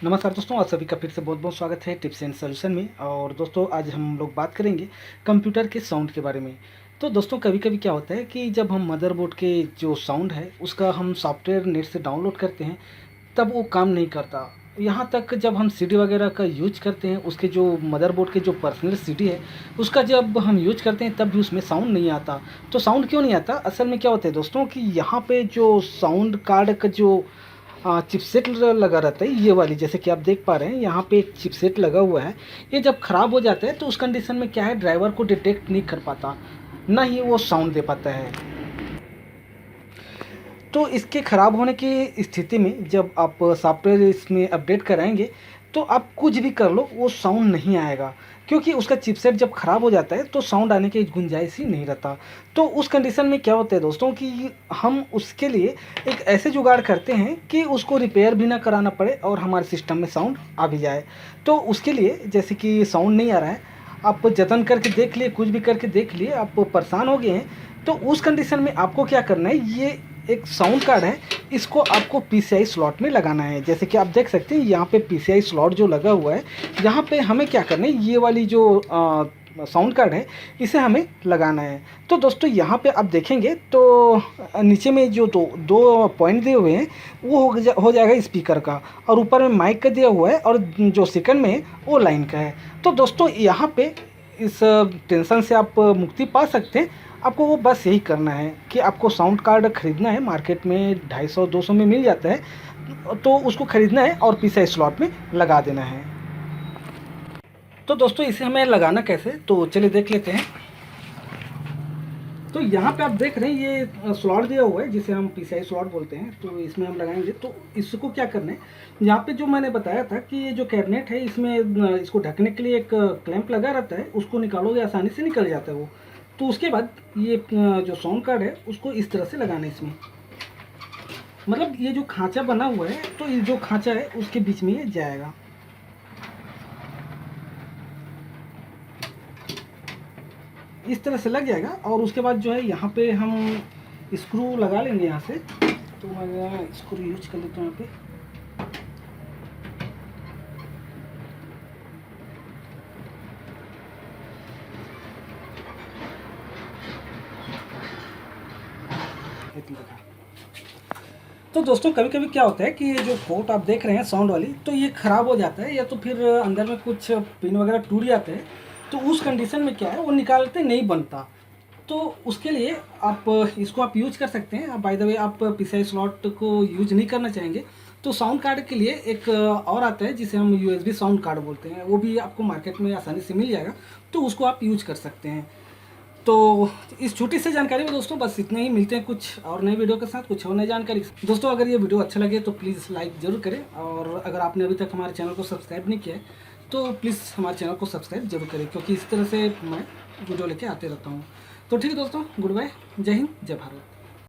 नमस्कार दोस्तों, आप सभी का फिर से बहुत बहुत स्वागत है टिप्स एंड सॉल्यूशन में। और दोस्तों आज हम लोग बात करेंगे कंप्यूटर के साउंड के बारे में। तो दोस्तों कभी कभी क्या होता है कि जब हम मदरबोर्ड के जो साउंड है उसका हम सॉफ्टवेयर नेट से डाउनलोड करते हैं तब वो काम नहीं करता। यहाँ तक जब हम सीडी वगैरह का यूज करते हैं, उसके जो मदरबोर्ड के जो पर्सनल सीडी है उसका जब हम यूज करते हैं तब भी उसमें साउंड नहीं आता। तो साउंड क्यों नहीं आता? असल में क्या होता है दोस्तों कि यहाँ पे जो साउंड कार्ड का जो चिपसेट लगा रहता है, ये वाली जैसे कि आप देख पा रहे हैं यहाँ पे एक चिपसेट लगा हुआ है। ये जब ख़राब हो जाता है तो उस कंडीशन में क्या है, ड्राइवर को डिटेक्ट नहीं कर पाता, ना ही वो साउंड दे पाता है। तो इसके ख़राब होने की स्थिति में जब आप सॉफ्टवेयर इसमें अपडेट कराएंगे तो आप कुछ भी कर लो वो साउंड नहीं आएगा, क्योंकि उसका चिपसेट जब ख़राब हो जाता है तो साउंड आने की गुंजाइश ही नहीं रहता। तो उस कंडीशन में क्या होता है दोस्तों कि हम उसके लिए एक ऐसे जुगाड़ करते हैं कि उसको रिपेयर भी ना कराना पड़े और हमारे सिस्टम में साउंड आ भी जाए। तो उसके लिए जैसे कि साउंड नहीं आ रहा है, आप जतन करके देख लिए, कुछ भी करके देख लिए, आप परेशान हो गए हैं, तो उस कंडीशन में आपको क्या करना है, ये एक साउंड कार्ड है, इसको आपको पीसीआई स्लॉट में लगाना है। जैसे कि आप देख सकते हैं यहाँ पे पीसीआई स्लॉट जो लगा हुआ है, यहाँ पे हमें क्या करना है, ये वाली जो साउंड कार्ड है इसे हमें लगाना है। तो दोस्तों यहाँ पे आप देखेंगे तो नीचे में जो दो दो पॉइंट दिए हुए हैं वो हो जाएगा स्पीकर का, और ऊपर में माइक का दिया हुआ है, और जो सेकंड में है वो लाइन का है। तो दोस्तों यहाँ पे इस टेंशन से आप मुक्ति पा सकते हैं। आपको वो बस यही करना है कि आपको साउंड कार्ड ख़रीदना है, मार्केट में 250-200 में मिल जाता है, तो उसको ख़रीदना है और पीसीआई स्लॉट में लगा देना है। तो दोस्तों इसे हमें लगाना कैसे, तो चलिए देख लेते हैं। तो यहाँ पे आप देख रहे हैं ये स्लॉट दिया हुआ है जिसे हम पीसीआई स्लॉट बोलते हैं, तो इसमें हम लगाएंगे। तो इसको क्या करना है, यहाँ पे जो मैंने बताया था कि ये जो कैबिनेट है इसमें इसको ढकने के लिए एक क्लैंप लगा रहता है, उसको निकालोगे आसानी से निकल जाता है वो। तो उसके बाद ये जो साउंड कार्ड है उसको इस तरह से लगाना है इसमें, मतलब ये जो खांचा बना हुआ है तो ये जो खांचा है उसके बीच में ये जाएगा। इस तरह से लग जाएगा, और उसके बाद जो है यहाँ पे हम स्क्रू लगा लेंगे यहाँ से। तो मैं स्क्रू यूज कर लेता हूँ यहाँ पे। तो दोस्तों कभी कभी क्या होता है कि ये जो पोर्ट आप देख रहे हैं साउंड वाली, तो ये ख़राब हो जाता है, या तो फिर अंदर में कुछ पिन वगैरह टूट जाते हैं। तो उस कंडीशन में क्या है, वो निकालते नहीं बनता। तो उसके लिए आप इसको आप यूज कर सकते हैं। बाय द वे आप पीसीआई स्लॉट को यूज नहीं करना चाहेंगे तो साउंड कार्ड के लिए एक और आता है जिसे हम यूएसबी साउंड कार्ड बोलते हैं, वो भी आपको मार्केट में आसानी से मिल जाएगा, तो उसको आप यूज कर सकते हैं। तो इस छोटी सी जानकारी में दोस्तों बस इतना ही। मिलते हैं कुछ और नई वीडियो के साथ, कुछ और नई जानकारी। दोस्तों अगर ये वीडियो अच्छा लगे तो प्लीज़ लाइक ज़रूर करें, और अगर आपने अभी तक हमारे चैनल को सब्सक्राइब नहीं किया है तो प्लीज़ हमारे चैनल को सब्सक्राइब जरूर करें, क्योंकि इस तरह से मैं वीडियो लेके आते रहता हूँ। तो ठीक है दोस्तों, गुड बाय, जय हिंद, जय भारत।